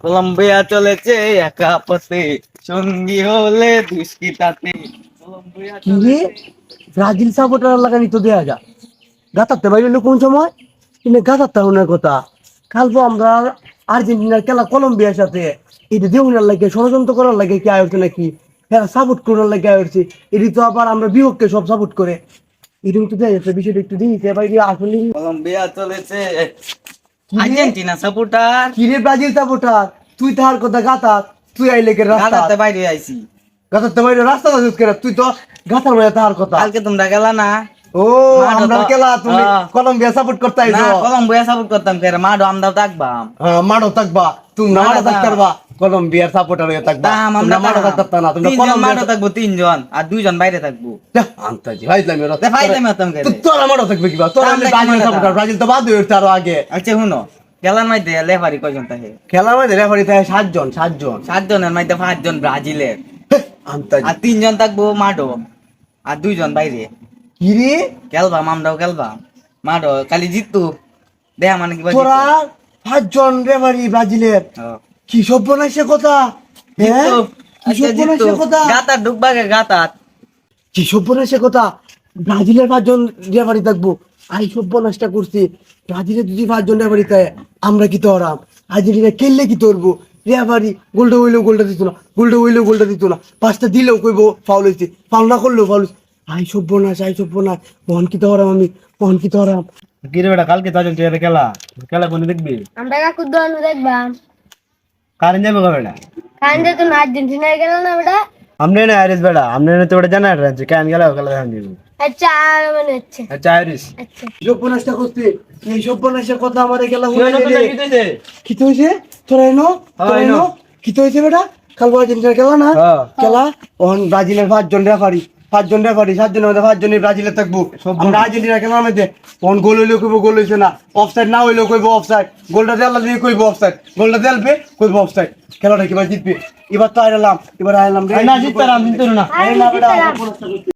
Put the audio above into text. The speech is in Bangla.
কলম্বিয়া চলেছে একা পথে, সঙ্গী হলে দুষ্কৃতাতে। কলম্বিয়া কি রে ব্রাজিল সাপোর্টার লাগানি তো দেয়া যা গাতারতে বাইরে কোন সময় কিন্তু গাতারতে হওয়ার কথা কালকে আমরা আর্জেন্টিনার খেলা কলম্বিয়ার সাথে এটা দেউনার লাগে ষড়যন্ত্র করার লাগে কি আয়োজন নাকি হ্যাঁ সাপোর্ট করার লাগে আয়োজছে এটি তো আবার আমরা বিপক্ষে সব সাপোর্ট করে এরকম তো দেয় বিষয়টা একটু দিয়েছে বাইরে আসলে কলম্বিয়া চলেছে আর্জেন্টিনা সাপোর্টার। কি রে ব্রাজিল সাপোর্টার তুই তাহার কথা গাতার তুই আইলে কে রাস্তা গাতাতে বাইরে আইছি। গাতারতে বাইরে রাস্তা যাচ্ছিস কেন তুই তো গাতার বাইরে তাহার কথা কালকে তোমরা গেলা না? ও আমরা খেলা তুমি কলম্বিয়া সাপোর্ট করতে না, আইছো কলম্বিয়া সাপোর্ট করতাম কে মাঠো আমরাও থাকবাম। মারো থাকবা তুমি না মারো থাকতে পারবা কলম্বিয়ার সাপোর্টার হয়ে থাকবা তোমরা মারো থাকতে না তোমরা তিনজন মাঠো কলম্বিয়া থাকবো, তিনজন আর দুইজন বাইরে থাকবো। আন্তাজি ভাইলাম এর ফাইলামি হতাম কে? তোরা মারো থাকবে কিবা তোরা আমি ব্রাজিল সাপোর্টার ব্রাজিল তো বাদ হইছে আরো আগে আচ্ছা শুনো, খেলার মধ্যে লেফারি কয়জন থাকে? খেলার মধ্যে রেফারি থাকে 7 জন 7 জনের মধ্যে 5 জন ব্রাজিলের, আন্তাজি আর 3জন থাকবো মাঠো আর 2জন বাইরে। কি রে খেলবাম, আমরাও খেলবাম মাঠো, খালি জিততো দেখা মানে কি তোরা 5 জন রেফারি ব্রাজিলের কি সর্বনাশে কথা হ্যাঁ কি সর্বনাশে কথা গাতার ঢুকবাগে গাতার। কি সর্বনাশে কথা ব্রাজিলের 5 জন রেফারি থাকবো আই সর্বনাশটা করছি ব্রাজিলের যদি 5 জন রেফারি থাকে আমরা কি তোরাম আর্জেন্টিনা খেললে কি করবো রেফারি গোলটা হইলেও গোলটা দিত না গোলটা হইলেও গোলটা দিত না পাঁচটা দিলেও কইবো ফাউল হয়েছে ফাউল না করলেও ফাউল আই সর্বনাশ মহন কি তোরাম আমি মহন কি তোরাম কি রে বেটা কালকে তো আর্জেন্টিনার খেলা খেলা কোনে দেখবি আমরা কাকু দোয়ানো দেখবাম কারেন্ট যাবে কবে বেটা কান্দে তো আর্জেন্টিনায় গেল না বেটা আমনে না আইরিস বেটা আমনে না তো বেটা জানা আছে কেন গেল খেলা দেখান দিব আচ্ছা মনে হচ্ছে আচ্ছা আইরিস আচ্ছা সর্বনাশটা করছি এই সর্বনাশের কথা আমাদের খেলা কি হলো তোদের কি হইছে কি তো হয়েছে তোরা এনো তোরা এনো কি তো হয়েছে বেটা কালকে আর্জেন্টিনার খেলা না হ্যাঁ। খেলা ওখান ব্রাজিলের 5 জন রেফারি 7 জনের মধ্যে 5 জনই ব্রাজিলের থাকবো আমরা আর্জেন্টিনার খেলার মধ্যে কোন গোল হইলেও কইবো গোল হইছে না অফসাইড না হইলেও কইবো অফসাইড গোলটা দেওয়ার দিয়ে কইবো অফসাইড গোলটা দেলবে কইবো অফসাইড খেলাটা কিবার জিতবে এবার তো আইলাম এবার আইলাম রে না জিততাম জিততো না আর আইলাম বেটা জিততাম।